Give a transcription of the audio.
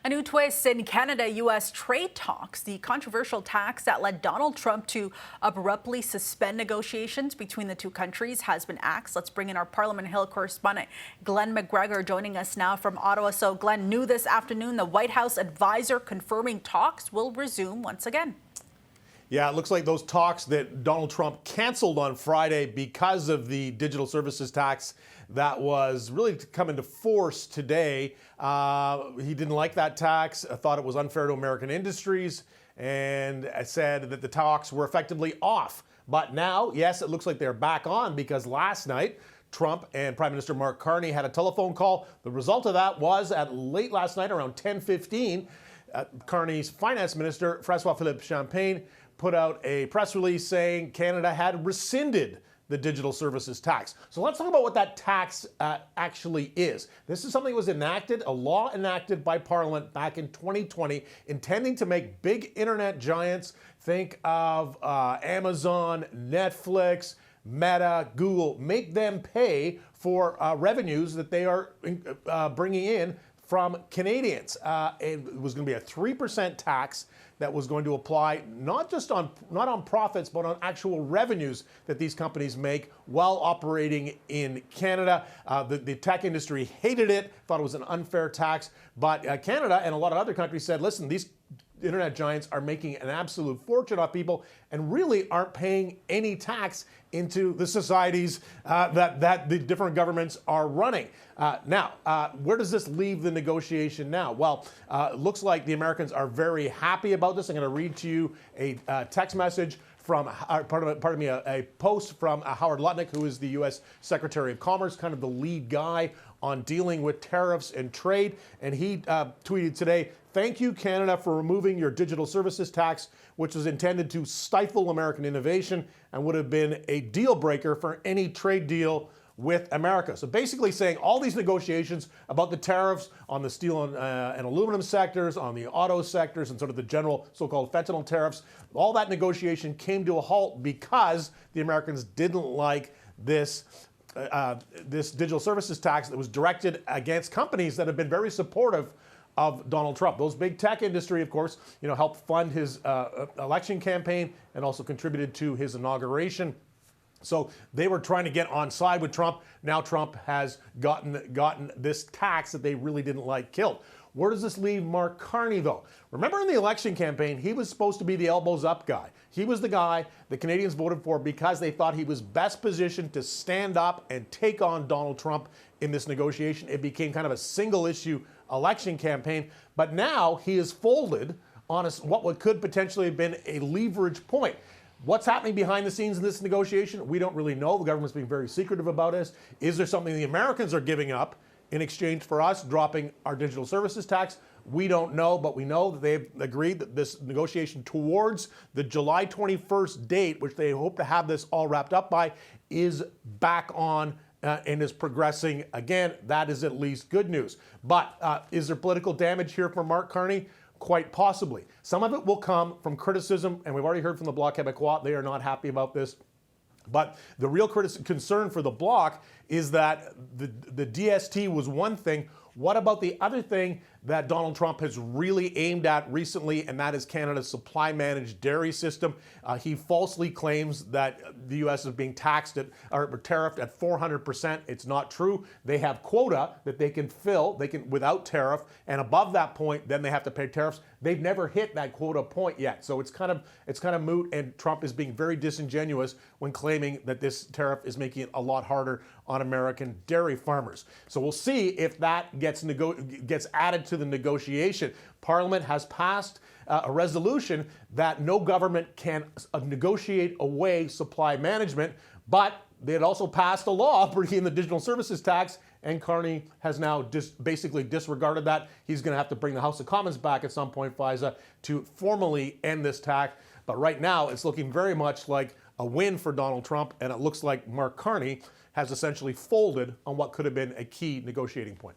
A new twist in Canada-U.S. trade talks. The controversial tax that led Donald Trump to abruptly suspend negotiations between the two countries has been axed. Let's bring in our Parliament Hill correspondent, Glenn McGregor, joining us now from Ottawa. So, Glenn, new this afternoon, the White House advisor confirming talks will resume once again. Yeah, it looks like those talks that Donald Trump canceled on Friday because of the digital services tax that was really to come into force today. He didn't like that tax, thought it was unfair to American industries, and said that the talks were effectively off. But now, yes, it looks like they're back on because last night, Trump and Prime Minister Mark Carney had a telephone call. The result of that was at late last night, around 10:15, Carney's finance minister, François-Philippe Champagne, put out a press release saying Canada had rescinded the digital services tax. So let's talk about what that tax actually is. This is something that was enacted, a law enacted by Parliament back in 2020, intending to make big internet giants, think of Amazon, Netflix, Meta, Google, make them pay for revenues that they are bringing in from Canadians. It was going to be a 3% tax that was going to apply not on profits, but on actual revenues that these companies make while operating in Canada. The tech industry hated it, thought it was an unfair tax, but Canada and a lot of other countries said, listen, these internet giants are making an absolute fortune off people and really aren't paying any tax into the societies that the different governments are running. Now, where does this leave the negotiation now? Well, it looks like the Americans are very happy about this. I'm going to read to you a text message from, a post from Howard Lutnick, who is the U.S. Secretary of Commerce, kind of the lead guy on dealing with tariffs and trade. And he tweeted today, "Thank you, Canada, for removing your digital services tax, which was intended to stifle American innovation and would have been a deal breaker for any trade deal with America." So basically saying all these negotiations about the tariffs on the steel and aluminum sectors, on the auto sectors, and sort of the general so-called fentanyl tariffs, all that negotiation came to a halt because the Americans didn't like this digital services tax that was directed against companies that have been very supportive of Donald Trump. Those big tech industry, of course, helped fund his election campaign and also contributed to his inauguration. So they were trying to get on side with Trump. Now Trump has gotten this tax that they really didn't like killed. Where does this leave Mark Carney, though? Remember in the election campaign, he was supposed to be the elbows up guy. He was the guy the Canadians voted for because they thought he was best positioned to stand up and take on Donald Trump in this negotiation. It became kind of a single issue election campaign. But now he is folded on what could potentially have been a leverage point. What's happening behind the scenes in this negotiation? We don't really know. The government's being very secretive about this. Is there something the Americans are giving up in exchange for us dropping our digital services tax? We don't know, but we know that they've agreed that this negotiation towards the July 21st date, which they hope to have this all wrapped up by, is back on and is progressing again. That is at least good news. But is there political damage here for Mark Carney? Quite possibly. Some of it will come from criticism, and we've already heard from the Bloc Québécois. They are not happy about this. But the real concern for the Bloc is that the DST was one thing. What about the other thing that Donald Trump has really aimed at recently, and that is Canada's supply-managed dairy system? He falsely claims that the U.S. is being taxed or tariffed at 400%. It's not true. They have quota that they can fill, without tariff, and above that point, then they have to pay tariffs. They've never hit that quota point yet, so it's kind of moot. And Trump is being very disingenuous when claiming that this tariff is making it a lot harder on American dairy farmers. So we'll see if that gets added to the negotiation. Parliament has passed a resolution that no government can negotiate away supply management, but they had also passed a law bringing the digital services tax, and Carney has now basically disregarded that. He's going to have to bring the House of Commons back at some point, FISA, to formally end this tax. But right now, it's looking very much like a win for Donald Trump, and it looks like Mark Carney has essentially folded on what could have been a key negotiating point.